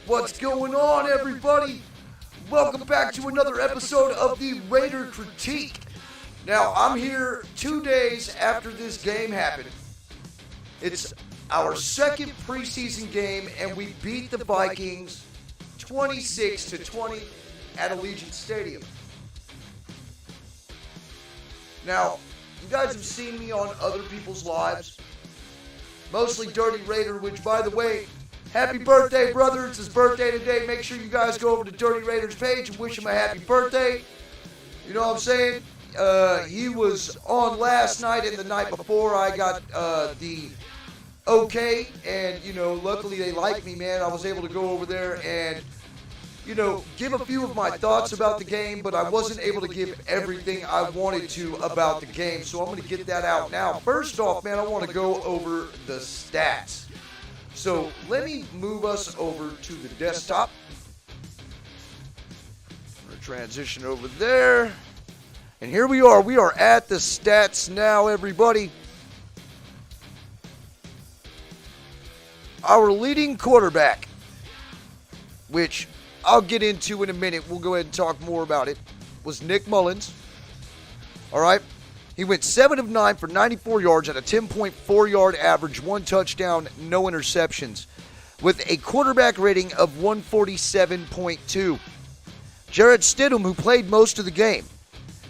What's going on, everybody? Welcome back to another episode of the Raider Critique. Now, I'm here 2 days after this game happened. It's our second preseason game, and we beat the Vikings 26-20 at Allegiant Stadium. Now, you guys have seen me on other people's lives, mostly Dirty Raider, which, by the way, happy birthday, brother. It's his birthday today. Make sure you guys go over to Dirty Raider's page and wish him a happy birthday. You know what I'm saying? He was on last night and the night before. I got the okay, and, you know, luckily they like me, man. I was able to go over there and, you know, give a few of my thoughts about the game, but I wasn't able to give everything I wanted to about the game, so I'm going to get that out now. First off, man, I want to go over the stats. So let me move us over to the desktop. I'm going to transition over there. And here we are. We are at the stats now, everybody. Our leading quarterback, which I'll get into in a minute. We'll go ahead and talk more about it, was Nick Mullins. All right. He went 7 of 9 for 94 yards at a 10.4-yard average, 1 touchdown, no interceptions, with a quarterback rating of 147.2. Jarrett Stidham, who played most of the game,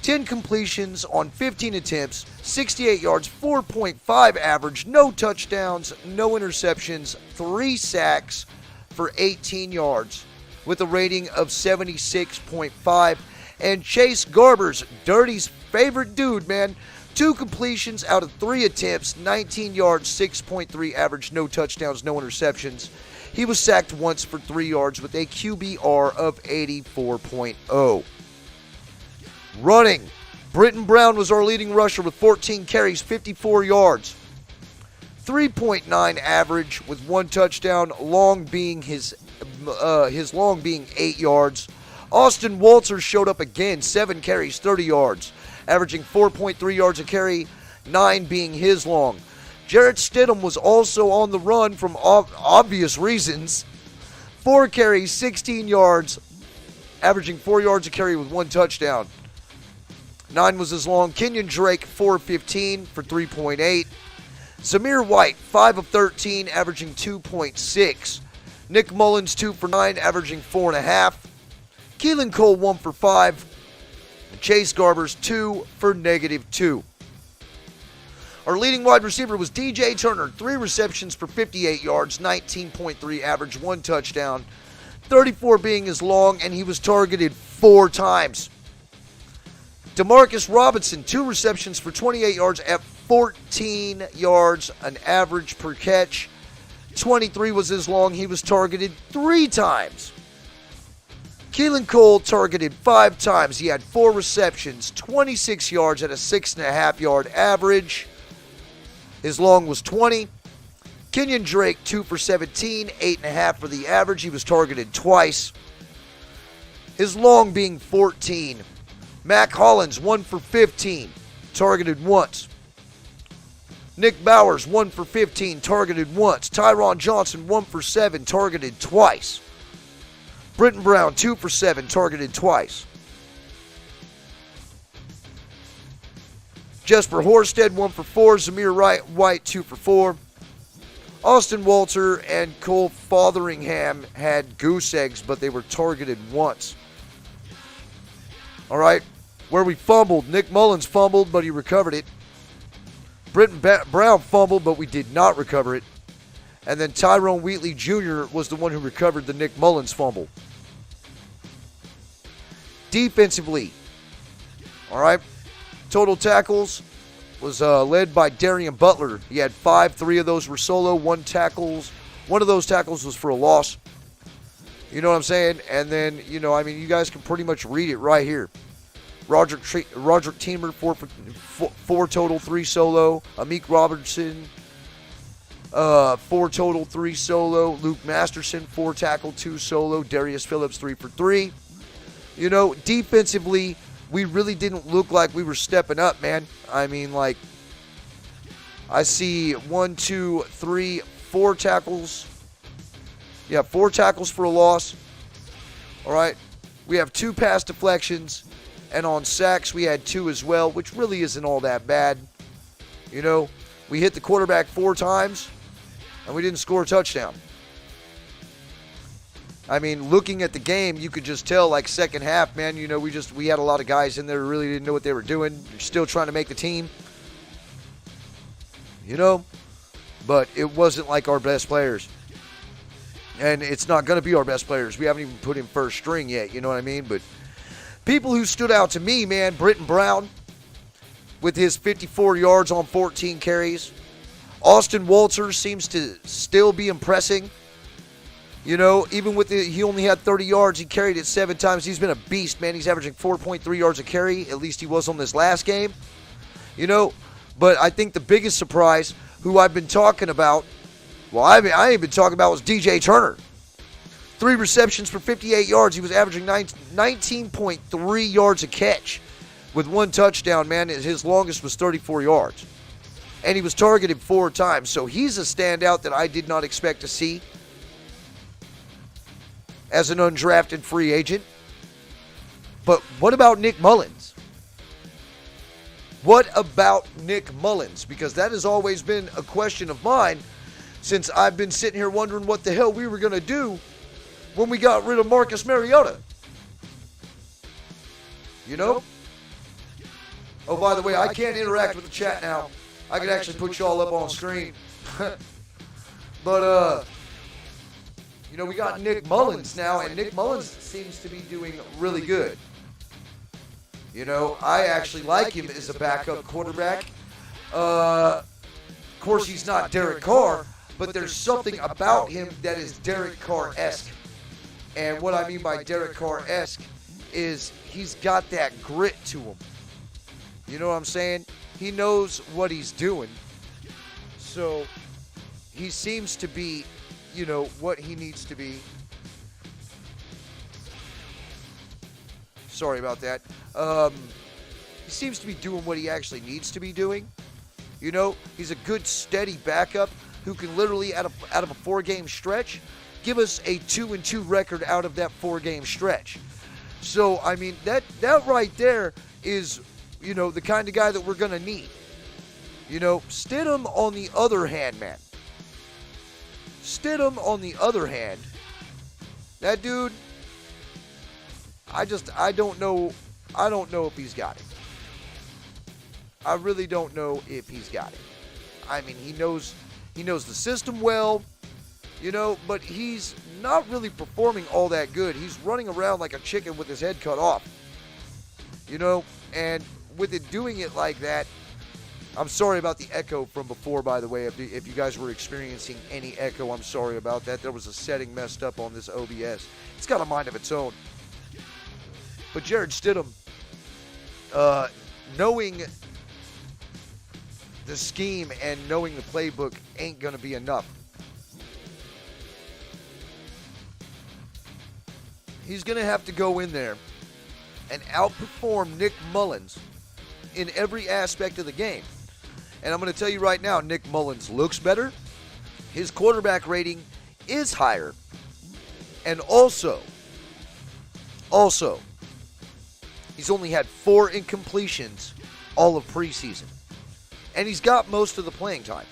10 completions on 15 attempts, 68 yards, 4.5 average, no touchdowns, no interceptions, 3 sacks for 18 yards, with a rating of 76.5. And Chase Garbers, Dirty's favorite dude, man, 2 completions out of 3 attempts, 19 yards, 6.3 average, no touchdowns, no interceptions. He was sacked once for 3 yards with a QBR of 84.0. Running, Britton Brown was our leading rusher with 14 carries, 54 yards. 3.9 average with 1 touchdown, long being his long being 8 yards. Austin Walters showed up again, 7 carries, 30 yards, averaging 4.3 yards a carry, 9 being his long. Jarrett Stidham was also on the run from obvious reasons. 4 carries, 16 yards, averaging 4 yards a carry with 1 touchdown. 9 was his long. Kenyon Drake, 4 of 15 for 3.8. Zamir White, 5 of 13, averaging 2.6. Nick Mullins, 2 for 9, averaging 4.5. Keelan Cole, 1 for 5. Chase Garbers, 2 for -2. Our leading wide receiver was DJ Turner, 3 receptions for 58 yards, 19.3 average, 1 touchdown, 34 being his long, and he was targeted 4 times. Demarcus Robinson, 2 receptions for 28 yards at 14 yards, an average per catch. 23 was his long. He was targeted 3 times. Keelan Cole targeted 5 times. He had 4 receptions, 26 yards at a 6.5-yard average. His long was 20. Kenyon Drake, 2 for 17, 8.5 for the average. He was targeted twice. His long being 14. Mac Hollins, 1 for 15, targeted once. Nick Bowers, 1 for 15, targeted once. Tyron Johnson, 1 for 7, targeted twice. Britton Brown, 2 for 7, targeted twice. Jesper Horsted, 1 for 4. Zamir White, 2 for 4. Austin Walter and Cole Fotheringham had goose eggs, but they were targeted once. All right, where we fumbled, Nick Mullins fumbled, but he recovered it. Britton Brown fumbled, but we did not recover it. And then Tyrone Wheatley Jr. was the one who recovered the Nick Mullins fumble. Defensively, all right, total tackles was led by Darian Butler. He had 5. 3 of those were solo. One of those tackles was for a loss. You know what I'm saying? And then, you guys can pretty much read it right here. Roderick Teamer, 4 total, 3 solo. Amik Robertson, 4 total, 3 solo. Luke Masterson, 4 tackle, 2 solo. Darius Phillips, 3 for 3. Defensively, we really didn't look like we were stepping up, man. I see 1, 2, 3, 4 tackles. Yeah, 4 tackles for a loss. All right. We have 2 pass deflections. And on sacks, we had 2 as well, which really isn't all that bad. We hit the quarterback 4 times, and we didn't score a touchdown. Looking at the game, you could just tell, second half, man, we had a lot of guys in there who really didn't know what they were doing. They're still trying to make the team. But it wasn't like our best players. And it's not going to be our best players. We haven't even put in first string yet, you know what I mean? But people who stood out to me, man, Britton Brown with his 54 yards on 14 carries. Austin Walter seems to still be impressing. Even with he only had 30 yards, he carried it 7 times. He's been a beast, man. He's averaging 4.3 yards a carry. At least he was on this last game. But I think the biggest surprise, who I've been talking about, I ain't been talking about, was DJ Turner. 3 receptions for 58 yards. He was averaging 19.3 yards a catch with 1 touchdown, man. His longest was 34 yards. And he was targeted 4 times. So he's a standout that I did not expect to see as an undrafted free agent. But what about Nick Mullins? What about Nick Mullins? Because that has always been a question of mine since I've been sitting here wondering what the hell we were going to do when we got rid of Marcus Mariota. Oh, by the way, I can't interact with the chat now. I could actually put y'all up on screen. But, we got Nick Mullins now, and Nick Mullins seems to be doing really good. I actually like him as a backup quarterback. Of course, he's not Derek Carr, but there's something about him that is Derek Carr-esque. And what I mean by Derek Carr-esque is he's got that grit to him. You know what I'm saying? He knows what he's doing. So he seems to be, what he needs to be. Sorry about that. He seems to be doing what he actually needs to be doing. He's a good, steady backup who can literally, out of a 4-game stretch, give us a 2-2 record out of that 4-game stretch. So, that right there is, the kind of guy that we're going to need. Stidham on the other hand, man. Stidham on the other hand, that dude, I don't know if he's got it. I really don't know if he's got it. He knows the system well, but he's not really performing all that good. He's running around like a chicken with his head cut off. And with it doing it like that, I'm sorry about the echo from before, by the way. If you guys were experiencing any echo, I'm sorry about that. There was a setting messed up on this OBS. It's got a mind of its own. But Jarrett Stidham, knowing the scheme and knowing the playbook ain't going to be enough. He's going to have to go in there and outperform Nick Mullins in every aspect of the game. And I'm going to tell you right now, Nick Mullins looks better. His quarterback rating is higher. And also, he's only had 4 incompletions all of preseason. And he's got most of the playing time.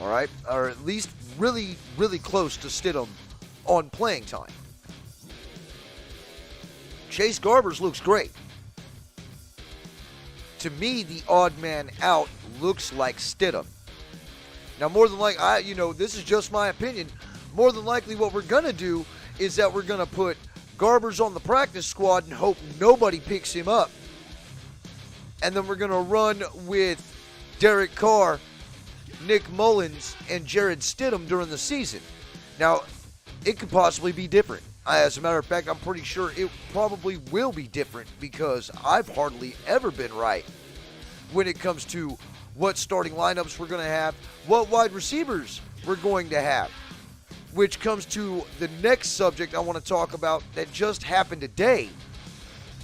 all right, or at least really, really close to Stidham on playing time. Chase Garbers looks great. To me, the odd man out looks like Stidham. Now, more than likely, this is just my opinion. More than likely, what we're going to do is that we're going to put Garbers on the practice squad and hope nobody picks him up. And then we're going to run with Derek Carr, Nick Mullins, and Jared Stidham during the season. Now, it could possibly be different. As a matter of fact, I'm pretty sure it probably will be different because I've hardly ever been right when it comes to what starting lineups we're going to have, what wide receivers we're going to have, which comes to the next subject I want to talk about that just happened today,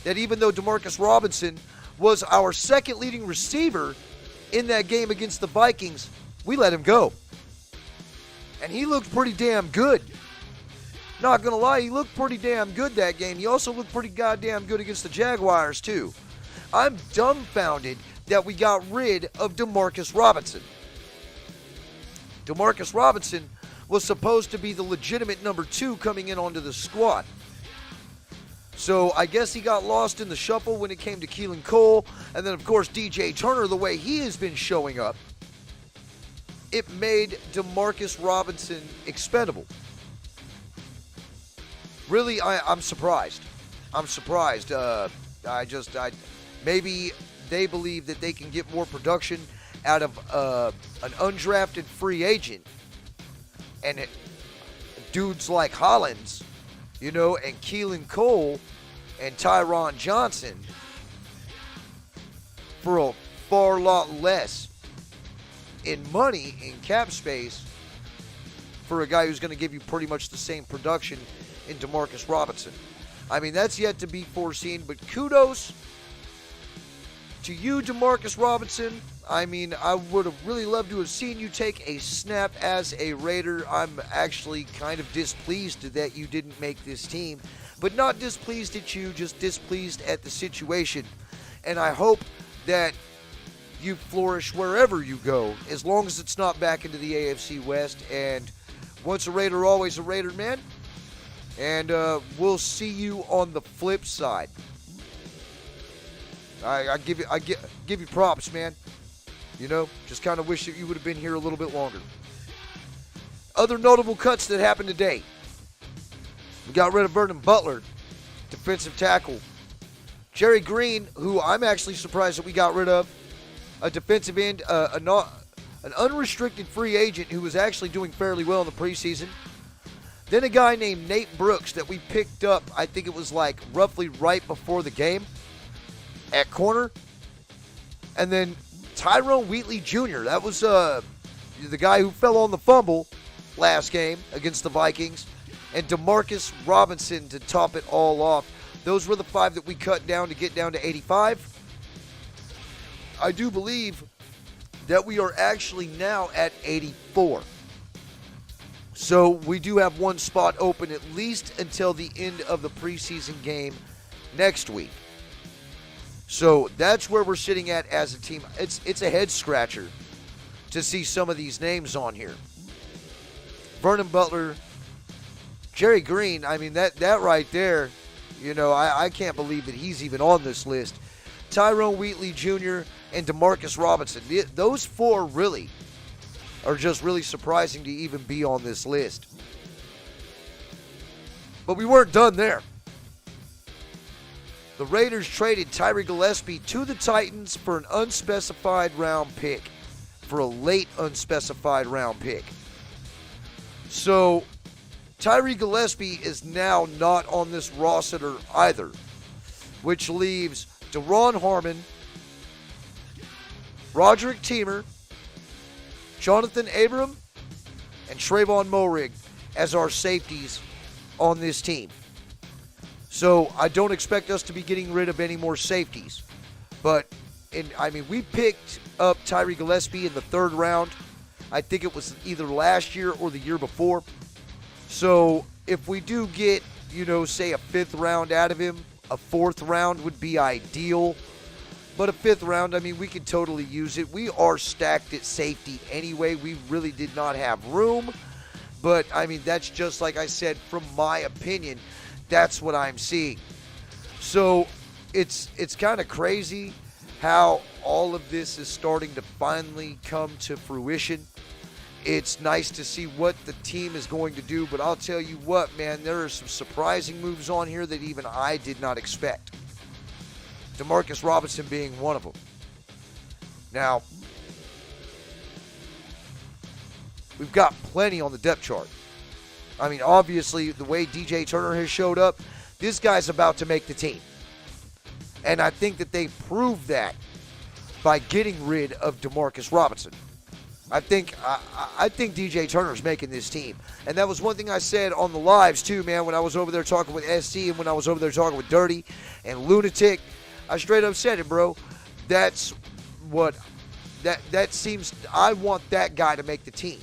that even though Demarcus Robinson was our second leading receiver in that game against the Vikings, we let him go. And he looked pretty damn good. Not going to lie, he looked pretty damn good that game. He also looked pretty goddamn good against the Jaguars, too. I'm dumbfounded that we got rid of Demarcus Robinson. Demarcus Robinson was supposed to be the legitimate number 2 coming in onto the squad. So I guess he got lost in the shuffle when it came to Keelan Cole. And then, of course, DJ Turner, the way he has been showing up, it made Demarcus Robinson expendable. Really, I'm surprised. I'm surprised. Maybe they believe that they can get more production out of an undrafted free agent. And dudes like Hollins, and Keelan Cole and Tyron Johnson for a far lot less in money, in cap space, for a guy who's going to give you pretty much the same production in Demarcus Robinson. I mean, that's yet to be foreseen, but kudos to you, Demarcus Robinson. I mean, I would have really loved to have seen you take a snap as a Raider. I'm actually kind of displeased that you didn't make this team, but not displeased at you, just displeased at the situation. And I hope that you flourish wherever you go, as long as it's not back into the AFC West. And once a Raider, always a Raider, man. And we'll see you on the flip side. I give you props, man. Just kind of wish that you would have been here a little bit longer. Other notable cuts that happened today. We got rid of Vernon Butler, defensive tackle. Jerry Green, who I'm actually surprised that we got rid of, a defensive end, an unrestricted free agent who was actually doing fairly well in the preseason. Then a guy named Nate Brooks that we picked up, I think it was like roughly right before the game, at corner. And then Tyrone Wheatley Jr., that was the guy who fell on the fumble last game against the Vikings. And Demarcus Robinson to top it all off. Those were the 5 that we cut down to get down to 85. I do believe that we are actually now at 84. So we do have one spot open at least until the end of the preseason game next week. So that's where we're sitting at as a team. It's a head scratcher to see some of these names on here. Vernon Butler, Jerry Green, I mean, that right there, I can't believe that he's even on this list. Tyrone Wheatley Jr. and Demarcus Robinson. Those 4 really are just really surprising to even be on this list. But we weren't done there. The Raiders traded TYREE GILLESPIE to the Titans for an unspecified round pick, for a late unspecified round pick. So TYREE GILLESPIE is now not on this roster either, which leaves Deron Harmon, Roderick Teamer, Jonathan Abram, and Trayvon Moehrig as our safeties on this team. So I don't expect us to be getting rid of any more safeties. But, we picked up TYREE GILLESPIE in the 3rd round. I think it was either last year or the year before. So if we do get, say a 5th round out of him, a 4th round would be ideal. But a 5th round, I mean, we could totally use it. We are stacked at safety anyway. We really did not have room. But, I mean, that's just like I said, from my opinion, that's what I'm seeing. So, it's kind of crazy how all of this is starting to finally come to fruition. It's nice to see what the team is going to do, but I'll tell you what, man, there are some surprising moves on here that even I did not expect. Demarcus Robinson being one of them. Now, we've got plenty on the depth chart. I mean, obviously, the way DJ Turner has showed up, this guy's about to make the team. And I think that they proved that by getting rid of Demarcus Robinson. I think DJ Turner's making this team. And that was one thing I said on the lives, too, man, when I was over there talking with SC and when I was over there talking with Dirty and Lunatic. I straight up said it, bro. That's what, that seems, I want that guy to make the team.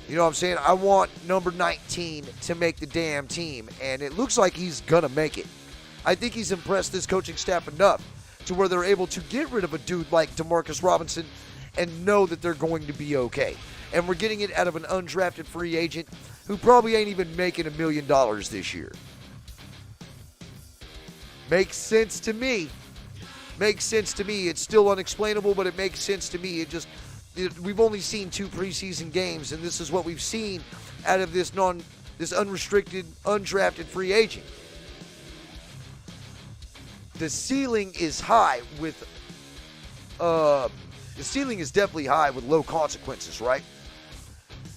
You know what I'm saying? I want number 19 to make the damn team. And it looks like he's going to make it. I think he's impressed this coaching staff enough to where they're able to get rid of a dude like Demarcus Robinson and know that they're going to be okay. And we're getting it out of an undrafted free agent who probably ain't even making $1 million this year. Makes sense to me. Makes sense to me. It's still unexplainable, but it makes sense to me. We've only seen 2 preseason games, and this is what we've seen out of this unrestricted, undrafted free agent. The ceiling is high with the ceiling is definitely high with low consequences, right?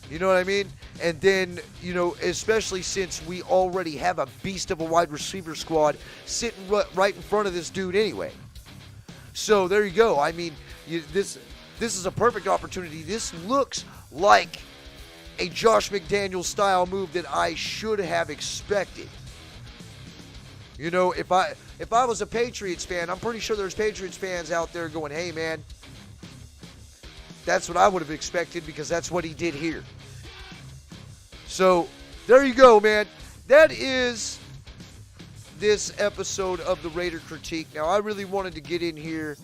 You know what I mean? And then, you know, especially since we already have a beast of a wide receiver squad sitting right in front of this dude anyway. So there you go. I mean, this is a perfect opportunity. This looks like a Josh McDaniels style move that I should have expected. You know, if I was a Patriots fan, I'm pretty sure there's Patriots fans out there going, hey, man, that's what I would have expected because that's what he did here. So, there you go, man. That is this episode of the Raider Critique. Now, I really wanted to get in here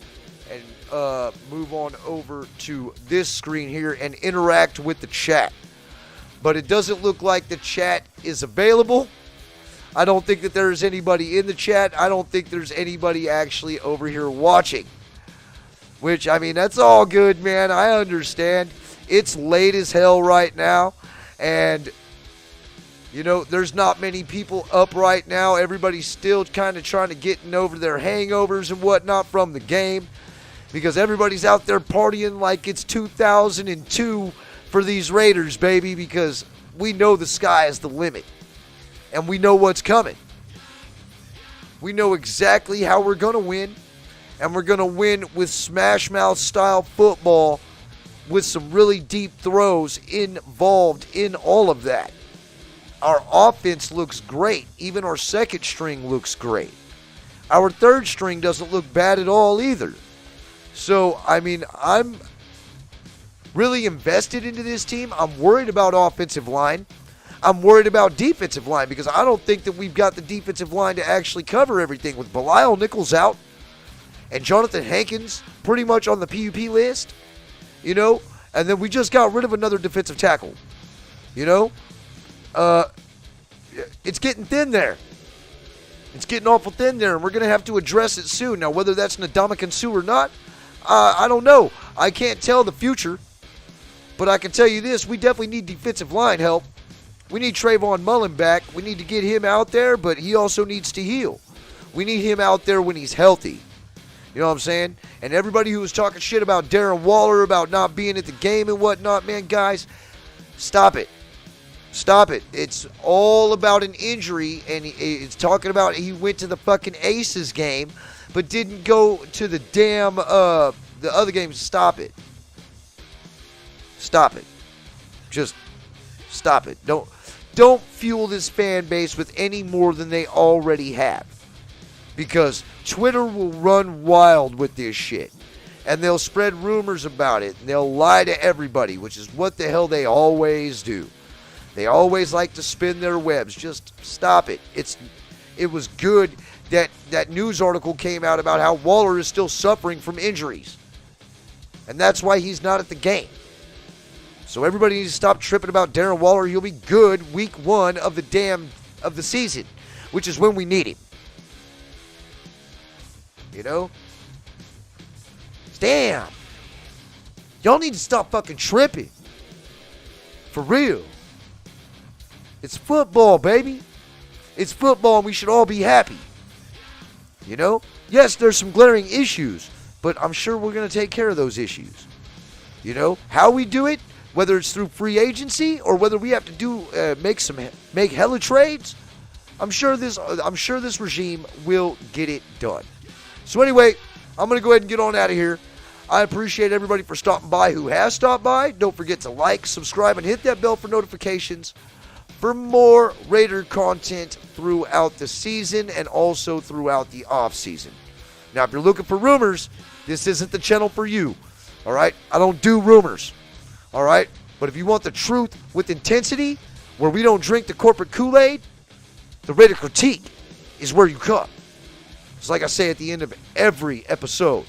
and move on over to this screen here and interact with the chat. But it doesn't look like the chat is available. I don't think that there's anybody in the chat. I don't think there's anybody actually over here watching. Which, I mean, that's all good, man. I understand. It's late as hell right now. And, you know, there's not many people up right now. Everybody's still kind of trying to get over their hangovers and whatnot from the game. Because everybody's out there partying like it's 2002 for these Raiders, baby. Because we know the sky is the limit. And we know what's coming. We know exactly how we're going to win. And we're going to win with smash mouth style football with some really deep throws involved in all of that. Our offense looks great. Even our second string looks great. Our third string doesn't look bad at all either. So, I mean, I'm really invested into this team. I'm worried about offensive line. I'm worried about defensive line because I don't think that we've got the defensive line to actually cover everything with Belial Nichols out. And Jonathan Hankins pretty much on the PUP list, you know. And then we just got rid of another defensive tackle, you know. It's getting thin there. It's getting awful thin there, and we're going to have to address it soon. Now, whether that's Ndamukong Suh or not, I don't know. I can't tell the future. But I can tell you this, we definitely need defensive line help. We need Trayvon Mullen back. We need to get him out there, but he also needs to heal. We need him out there when he's healthy. You know what I'm saying? And everybody who was talking shit about Darren Waller, about not being at the game and whatnot, man, guys, stop it. Stop it. It's all about an injury, and it's talking about he went to the fucking Aces game, but didn't go to the damn, the other games. Stop it. Stop it. Just stop it. Don't fuel this fan base with any more than they already have. Because Twitter will run wild with this shit. And they'll spread rumors about it. And they'll lie to everybody, which is what the hell they always do. They always like to spin their webs. Just stop it. it was good that that news article came out about how Waller is still suffering from injuries. And that's why he's not at the game. So everybody needs to stop tripping about Darren Waller. He'll be good week 1 of the season, which is when we need him. You know? Damn. Y'all need to stop fucking tripping. For real. It's football, baby. It's football and we should all be happy. You know? Yes, there's some glaring issues, but I'm sure we're going to take care of those issues. You know? How we do it, whether it's through free agency or whether we have to do make hella trades, I'm sure this regime will get it done. So anyway, I'm going to go ahead and get on out of here. I appreciate everybody for stopping by who has stopped by. Don't forget to like, subscribe, and hit that bell for notifications for more Raider content throughout the season and also throughout the off season. Now, if you're looking for rumors, this isn't the channel for you. All right? I don't do rumors. All right? But if you want the truth with intensity, where we don't drink the corporate Kool-Aid, the Raider Critique is where you come. It's like I say at the end of every episode.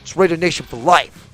It's Raider Nation for life.